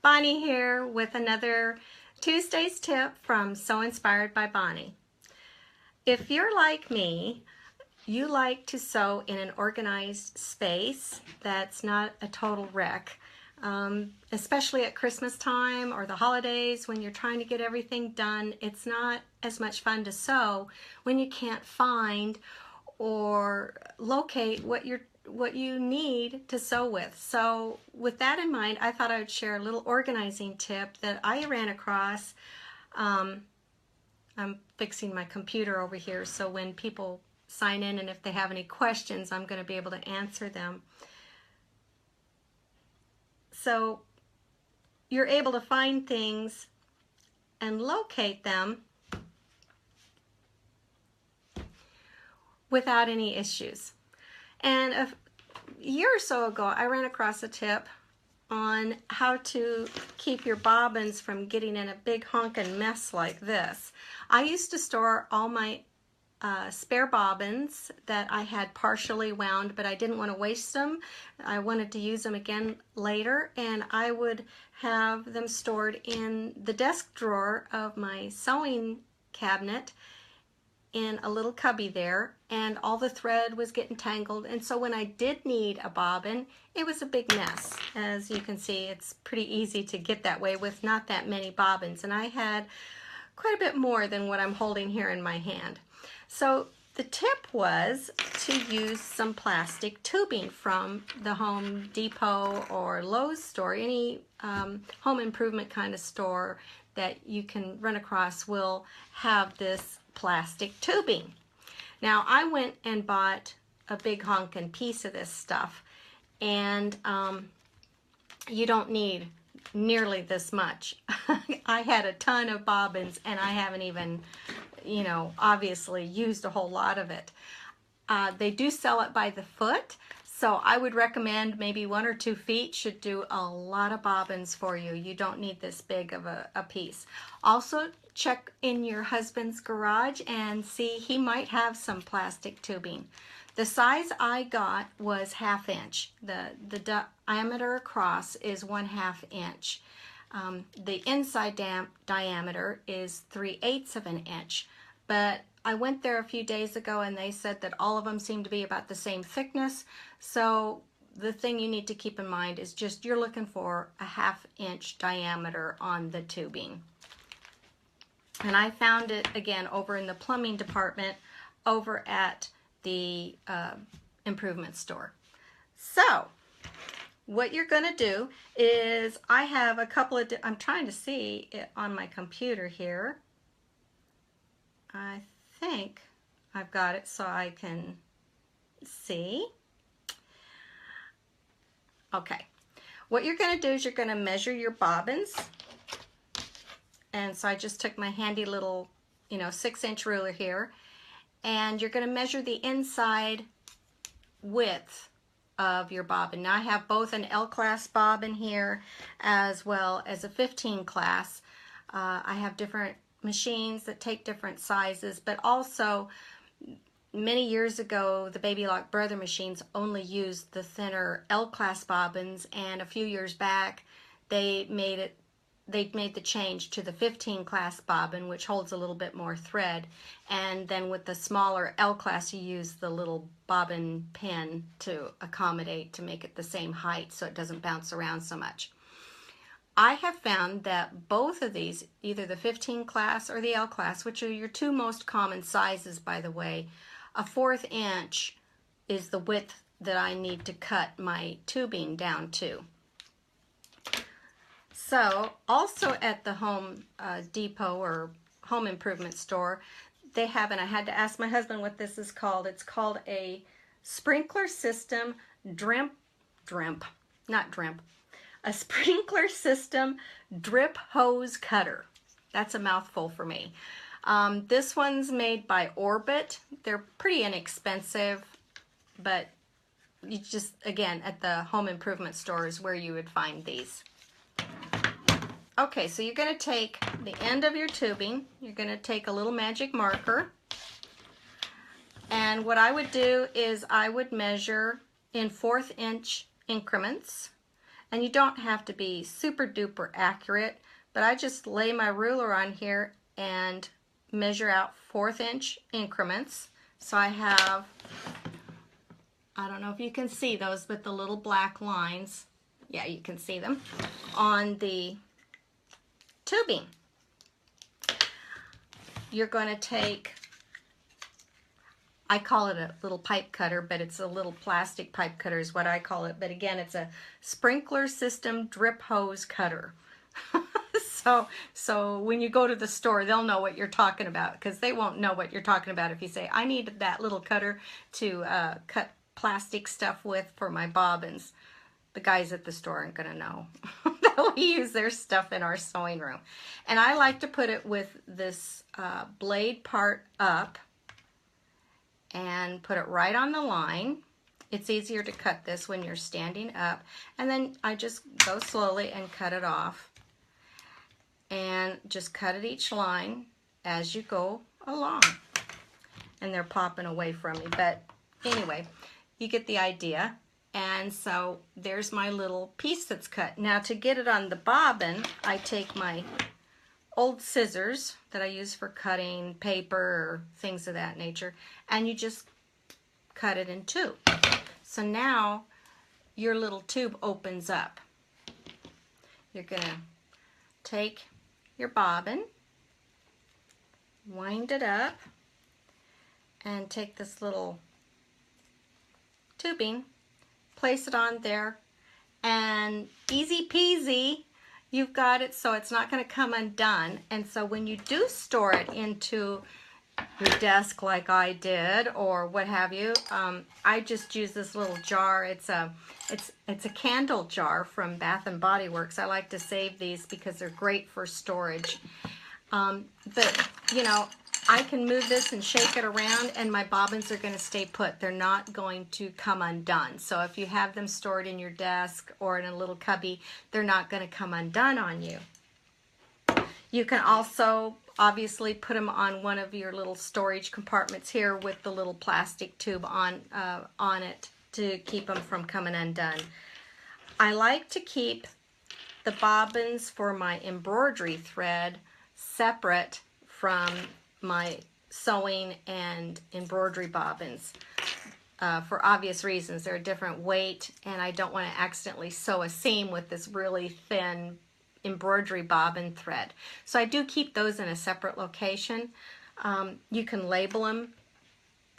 Bonnie here with another Tuesday's tip from Sew Inspired by Bonnie. If you're like me, you like to sew in an organized space that's not a total wreck, especially at Christmas time or the holidays when you're trying to get everything done. It's not as much fun to sew when you can't find or locate what you need to sew with. So with that in mind, I thought I would share a little organizing tip that I ran across. I'm fixing my computer over here, so when people sign in and if they have any questions, I'm going to be able to answer them. So you're able to find things and locate them without any issues. And a year or so ago, I ran across a tip on how to keep your bobbins from getting in a big honkin' mess like this. I used to store all my spare bobbins that I had partially wound, but I didn't want to waste them. I wanted to use them again later, and I would have them stored in the desk drawer of my sewing cabinet in a little cubby there, and all the thread was getting tangled, and so when I did need a bobbin, it was a big mess. As you can see, it's pretty easy to get that way with not that many bobbins, and I had quite a bit more than what I'm holding here in my hand. So the tip was to use some plastic tubing from the Home Depot or Lowe's store. Any home improvement kind of store that you can run across will have this plastic tubing. Now I went and bought a big honkin' piece of this stuff, and you don't need nearly this much. I had a ton of bobbins and I haven't even, obviously used a whole lot of it. They do sell it by the foot, so I would recommend maybe 1 or 2 feet should do a lot of bobbins for you. You don't need this big of a piece. Also, check in your husband's garage and see, he might have some plastic tubing. The size I got was 1/2 inch. The diameter across is 1/2 inch. The inside diameter is 3/8 of an inch. But I went there a few days ago and they said that all of them seem to be about the same thickness. So the thing you need to keep in mind is just you're looking for a 1/2 inch diameter on the tubing. And I found it again over in the plumbing department over at the improvement store. So what you're going to do is, I have a couple of, I'm trying to see it on my computer here. I think I've got it so I can see. Okay, what you're going to do is you're going to measure your bobbins. And so I just took my handy little 6-inch ruler here, and you're going to measure the inside width of your bobbin. Now I have both an L-class bobbin here as well as a 15 class. I have different machines that take different sizes, but also many years ago the Baby Lock Brother machines only used the thinner L-class bobbins, and a few years back they made the change to the 15 class bobbin, which holds a little bit more thread, and then with the smaller L class you use the little bobbin pin to accommodate to make it the same height so it doesn't bounce around so much. I have found that both of these, either the 15 class or the L class, which are your two most common sizes by the way, a 1/4 inch is the width that I need to cut my tubing down to. So also at the Home Depot or home improvement store, they have, and I had to ask my husband what this is called. It's called a sprinkler system a sprinkler system drip hose cutter. That's a mouthful for me. This one's made by Orbit. They're pretty inexpensive, but you just, again, at the home improvement store is where you would find these. Okay, so you're going to take the end of your tubing, you're going to take a little magic marker, and what I would do is I would measure in 1/4 inch increments, And you don't have to be super duper accurate, but I just lay my ruler on here and measure out 1/4 inch increments. So I have, I don't know if you can see those, but the little black lines, yeah, you can see them on the tubing. You're going to take, I call it a little pipe cutter, but it's a little plastic pipe cutter is what I call it. But again, it's a sprinkler system drip hose cutter. So when you go to the store, they'll know what you're talking about, because they won't know what you're talking about if you say, I need that little cutter to cut plastic stuff with for my bobbins. The guys at the store aren't going to know that we use their stuff in our sewing room. And I like to put it with this blade part up and put it right on the line. It's easier to cut this when you're standing up. And then I just go slowly and cut it off. And just cut at each line as you go along. And they're popping away from me. But anyway, you get the idea. And so there's my little piece that's cut. Now to get it on the bobbin, I take my old scissors that I use for cutting paper or things of that nature, and you just cut it in two. So now your little tube opens up. You're gonna take your bobbin, wind it up, and take this little tubing, place it on there, and easy peasy, you've got it so it's not going to come undone. And so when you do store it into your desk like I did, or what have you, I just use this little jar. It's a candle jar from Bath and Body Works. I like to save these because they're great for storage. But you know, I can move this and shake it around and my bobbins are going to stay put. They're not going to come undone. So if you have them stored in your desk or in a little cubby, they're not going to come undone on you. You can also obviously put them on one of your little storage compartments here with the little plastic tube on it to keep them from coming undone. I like to keep the bobbins for my embroidery thread separate from my sewing and embroidery bobbins for obvious reasons. They're a different weight and I don't want to accidentally sew a seam with this really thin embroidery bobbin thread. So I do keep those in a separate location. You can label them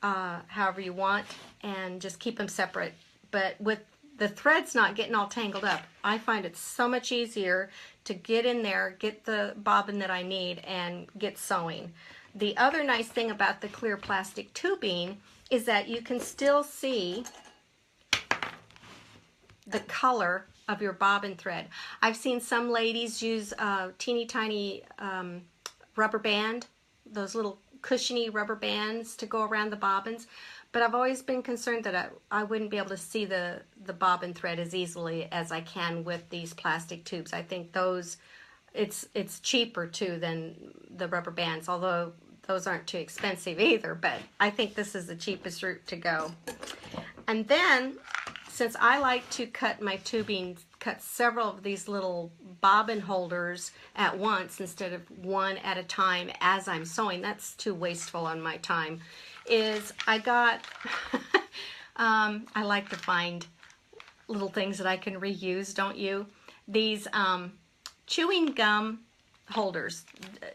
however you want and just keep them separate. But with the threads not getting all tangled up, I find it so much easier to get in there, get the bobbin that I need, and get sewing. The other nice thing about the clear plastic tubing is that you can still see the color of your bobbin thread. I've seen some ladies use teeny tiny rubber band, those little cushiony rubber bands to go around the bobbins, but I've always been concerned that I wouldn't be able to see the bobbin thread as easily as I can with these plastic tubes. I think those, it's cheaper too than the rubber bands, although those aren't too expensive either, but I think this is the cheapest route to go. And then, since I like to cut my tubing, cut several of these little bobbin holders at once instead of one at a time as I'm sewing, that's too wasteful on my time, is I got, I like to find little things that I can reuse, don't you? These chewing gum holders.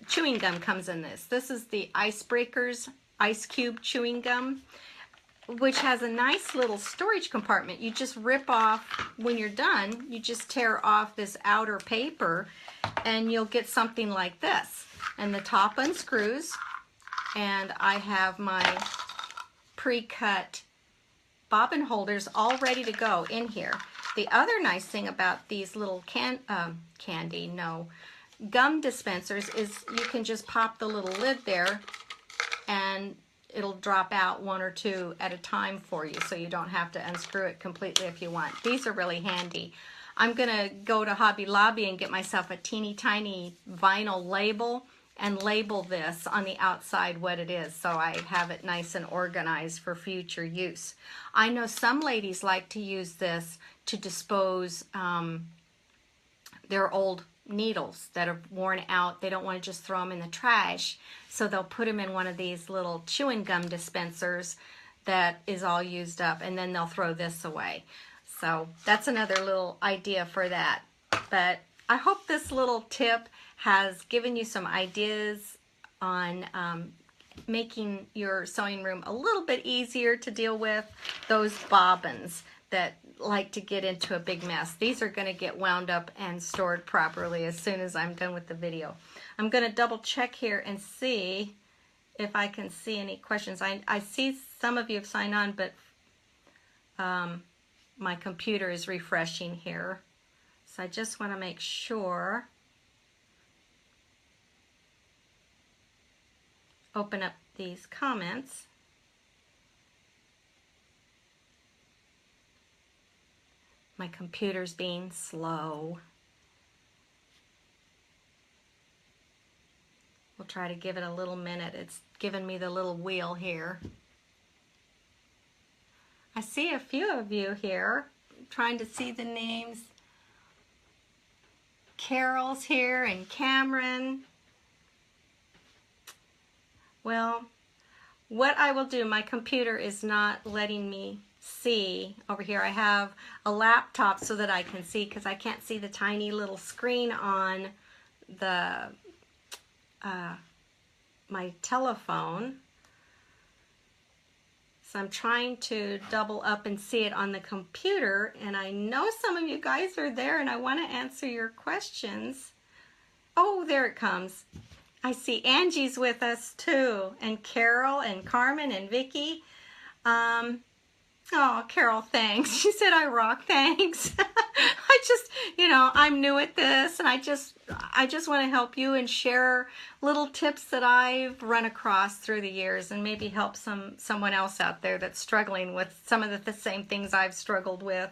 Chewing gum comes in this. This is the Icebreakers Ice Cube chewing gum, which has a nice little storage compartment. You just rip off, when you're done, you just tear off this outer paper and you'll get something like this. And the top unscrews, and I have my pre-cut bobbin holders all ready to go in here. The other nice thing about these little gum dispensers is you can just pop the little lid there and it'll drop out one or two at a time for you, so you don't have to unscrew it completely if you want. These are really handy. I'm gonna go to Hobby Lobby and get myself a teeny tiny vinyl label and label this on the outside what it is, so I have it nice and organized for future use. I know some ladies like to use this to dispose their old needles that are worn out. They don't want to just throw them in the trash, so they'll put them in one of these little chewing gum dispensers that is all used up, and then they'll throw this away. So that's another little idea for that. But I hope this little tip has given you some ideas on making your sewing room a little bit easier to deal with those bobbins that like to get into a big mess. These are going to get wound up and stored properly as soon as I'm done with the video. I'm going to double check here and see if I can see any questions. I see some of you have signed on, but my computer is refreshing here. So I just want to make sure. Open up these comments. My computer's being slow. We'll try to give it a little minute. It's given me the little wheel here. I see a few of you here. I'm trying to see the names. Carol's here and Cameron. Well, what I will do, my computer is not letting me see over here. I have a laptop so that I can see, because I can't see the tiny little screen on the my telephone. So I'm trying to double up and see it on the computer, and I know some of you guys are there and I want to answer your questions. Oh, there it comes. I see Angie's with us too, and Carol and Carmen and Vicky. Oh, Carol, thanks. She said I rock, thanks. I just, you know, I'm new at this, and I just want to help you and share little tips that I've run across through the years, and maybe help someone else out there that's struggling with some of the same things I've struggled with.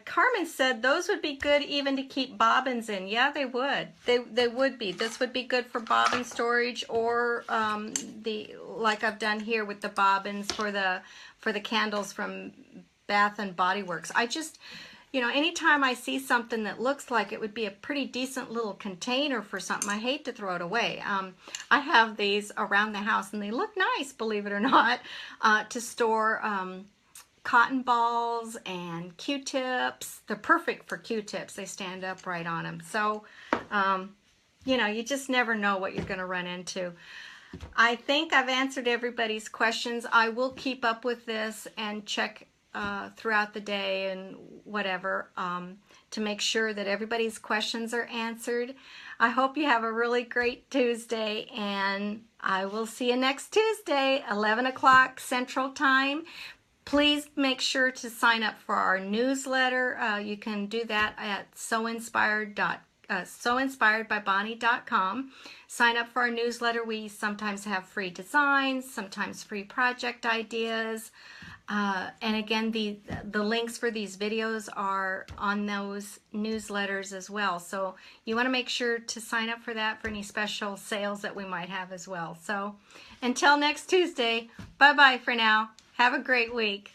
Carmen said those would be good even to keep bobbins in. Yeah, they would. They would be. This would be good for bobbin storage, or like I've done here with the bobbins for the candles from Bath and Body Works. I just, you know, anytime I see something that looks like it would be a pretty decent little container for something, I hate to throw it away. I have these around the house, and they look nice, believe it or not, to store cotton balls and Q-tips. They're perfect for Q-tips. They stand upright on them. So, you know, you just never know what you're going to run into. I think I've answered everybody's questions. I will keep up with this and check throughout the day and whatever to make sure that everybody's questions are answered. I hope you have a really great Tuesday, and I will see you next Tuesday, 11 o'clock Central Time. Please make sure to sign up for our newsletter. You can do that at sewinspiredbybonnie.com. Sign up for our newsletter. We sometimes have free designs, sometimes free project ideas. And again, the links for these videos are on those newsletters as well. So you want to make sure to sign up for that, for any special sales that we might have as well. So until next Tuesday, bye-bye for now. Have a great week.